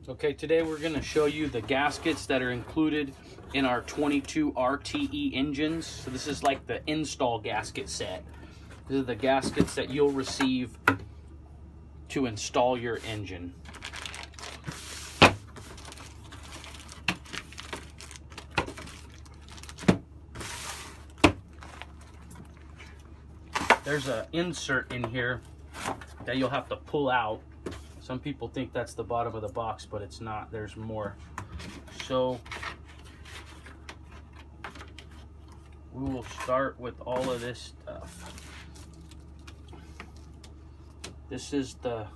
Okay, today we're going to show you the gaskets that are included in our 22 RTE engines. So this is like the install gasket set. These are the gaskets that you'll receive to install your engine. There's an insert in here that you'll have to pull out. Some people think that's the bottom of the box, but it's not. There's more. So we will start with all of this stuff. This is the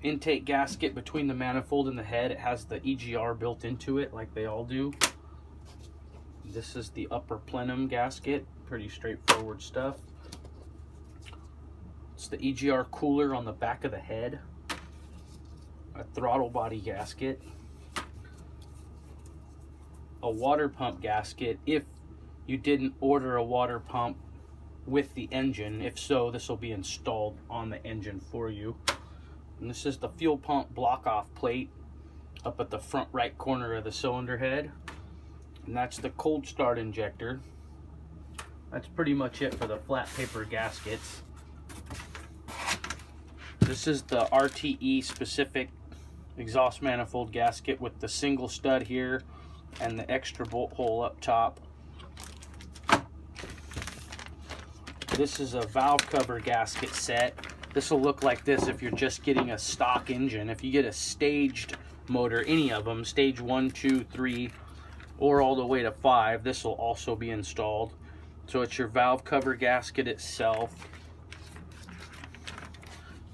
intake gasket between the manifold and the head. It has the EGR built into it like they all do. This is the upper plenum gasket. Pretty straightforward stuff. It's the EGR cooler on the back of the head. A throttle body gasket. A water pump gasket if you didn't order a water pump with the engine. If so, this will be installed on the engine for you. And this is the fuel pump block off plate up at the front right corner of the cylinder head. And that's the cold start injector. That's pretty much it for the flat paper gaskets. This is the RTE specific exhaust manifold gasket with the single stud here and the extra bolt hole up top. This is a valve cover gasket set. This will look like this if you're just getting a stock engine. If you get a staged motor, any of them, stage 1, 2, 3, or all the way to 5, this will also be installed. So it's your valve cover gasket itself,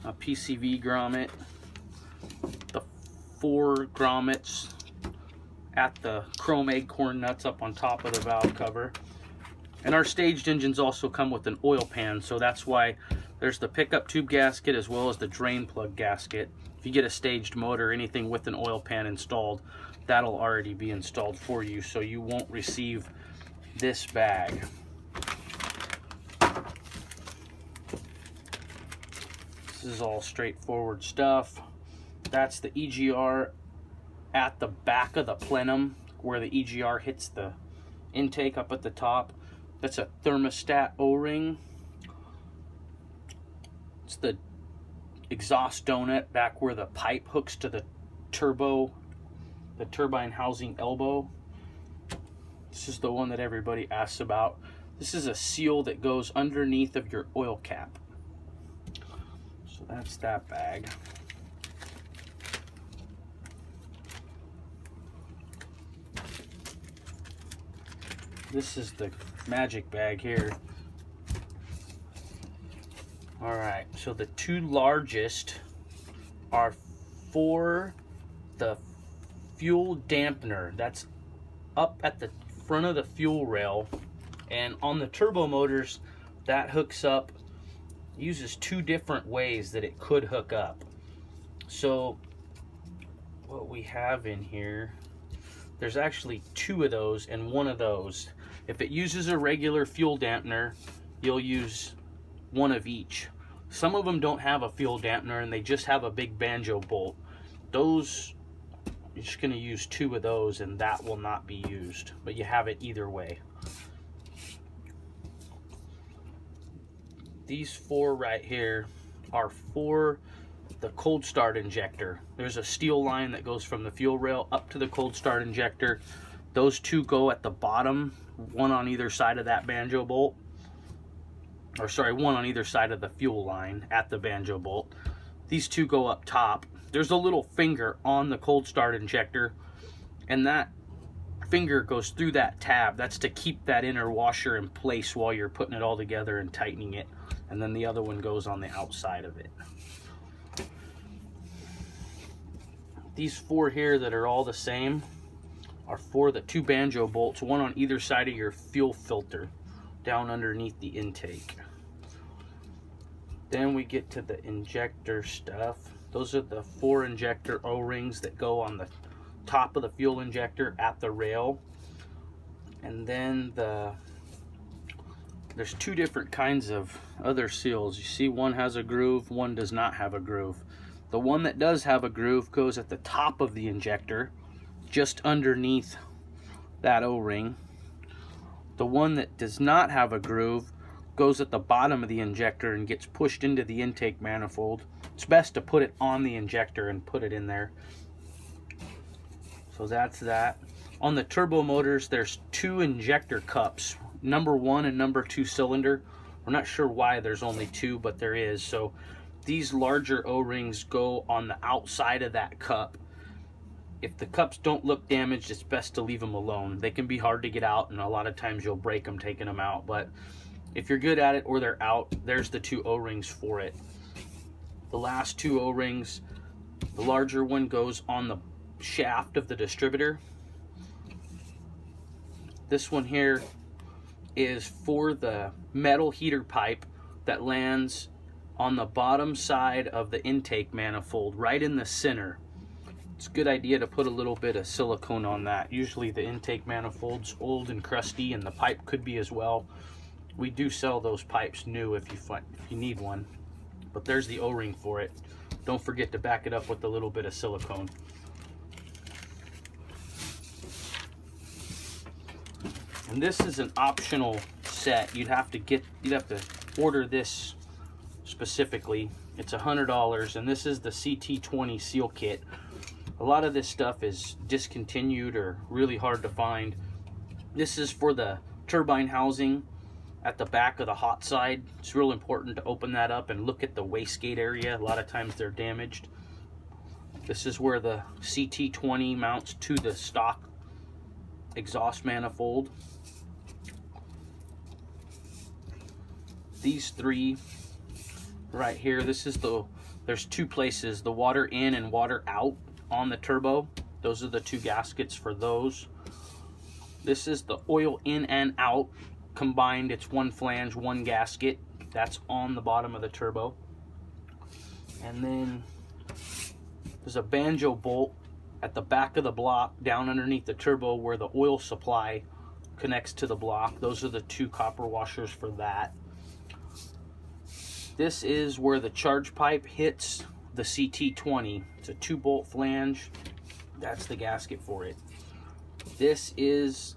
a PCV grommet, the 4 grommets at the chrome acorn nuts up on top of the valve cover. And our staged engines also come with an oil pan, so that's why there's the pickup tube gasket as well as the drain plug gasket. If you get a staged motor, anything with an oil pan installed, that'll already be installed for you, so you won't receive this bag. This is all straightforward stuff. That's the EGR at the back of the plenum where the EGR hits the intake up at the top. That's a thermostat O-ring. It's the exhaust donut back where the pipe hooks to the turbo, the turbine housing elbow. This is the one that everybody asks about. This is a seal that goes underneath of your oil cap. So that's that bag. This is the magic bag here. Alright, so the 2 largest are for the fuel dampener. That's up at the front of the fuel rail. And on the turbo motors, that hooks up, uses 2 different ways that it could hook up. So what we have in here, there's actually 2 of those and 1 of those. If it uses a regular fuel dampener, you'll use 1 of each. Some of them don't have a fuel dampener and they just have a big banjo bolt. Those, you're just going to use 2 of those and that will not be used, but you have it either way. These 4 right here are for the cold start injector. There's a steel line that goes from the fuel rail up to the cold start injector. Those 2 go at the bottom, 1 on either side of that banjo bolt. Or sorry, 1 on either side of the fuel line at the banjo bolt. These 2 go up top. There's a little finger on the cold start injector, and that finger goes through that tab. That's to keep that inner washer in place while you're putting it all together and tightening it. And then the other one goes on the outside of it. These 4 here that are all the same are for the 2 banjo bolts, 1 on either side of your fuel filter, down underneath the intake. Then we get to the injector stuff. Those are the 4 injector O-rings that go on the top of the fuel injector at the rail. And then there's 2 different kinds of other seals. You see, one has a groove, one does not have a groove. The one that does have a groove goes at the top of the injector, just underneath that O-ring. The one that does not have a groove goes at the bottom of the injector and gets pushed into the intake manifold. It's best to put it on the injector and put it in there. So that's that. On the turbo motors, there's 2 injector cups, number 1 and number 2 cylinder. We're not sure why there's only 2, but there is. So these larger O-rings go on the outside of that cup. If the cups don't look damaged, it's best to leave them alone. They can be hard to get out, and a lot of times you'll break them taking them out. But if you're good at it or they're out, there's the 2 O-rings for it. The last 2 O-rings, the larger one goes on the shaft of the distributor. This one here is for the metal heater pipe that lands on the bottom side of the intake manifold, right in the center. It's a good idea to put a little bit of silicone on that. Usually the intake manifold's old and crusty, and the pipe could be as well. We do sell those pipes new if you need one. But there's the O-ring for it. Don't forget to back it up with a little bit of silicone. And this is an optional set. You'd have to order this specifically. It's $100, and this is the CT20 seal kit. A lot of this stuff is discontinued or really hard to find. This is for the turbine housing at the back of the hot side. It's real important to open that up and look at the wastegate area. A lot of times they're damaged. This is where the CT20 mounts to the stock exhaust manifold. These 3 right here, there's 2 places, the water in and water out on the turbo. Those are the 2 gaskets for those. This is the oil in and out combined. It's 1 flange, 1 gasket. That's on the bottom of the turbo. And then there's a banjo bolt at the back of the block down underneath the turbo where the oil supply connects to the block. Those are the 2 copper washers for that. This is where the charge pipe hits the CT20. It's a 2-bolt flange. That's the gasket for it. This is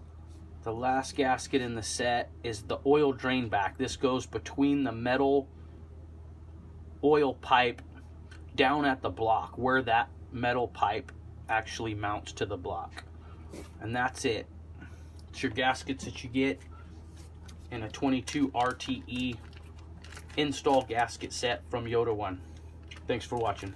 the last gasket in the set, is the oil drain back. This goes between the metal oil pipe down at the block where that metal pipe actually mounts to the block. And that's it. It's your gaskets that you get in a 22 RTE install gasket set from Yota1. Thanks for watching.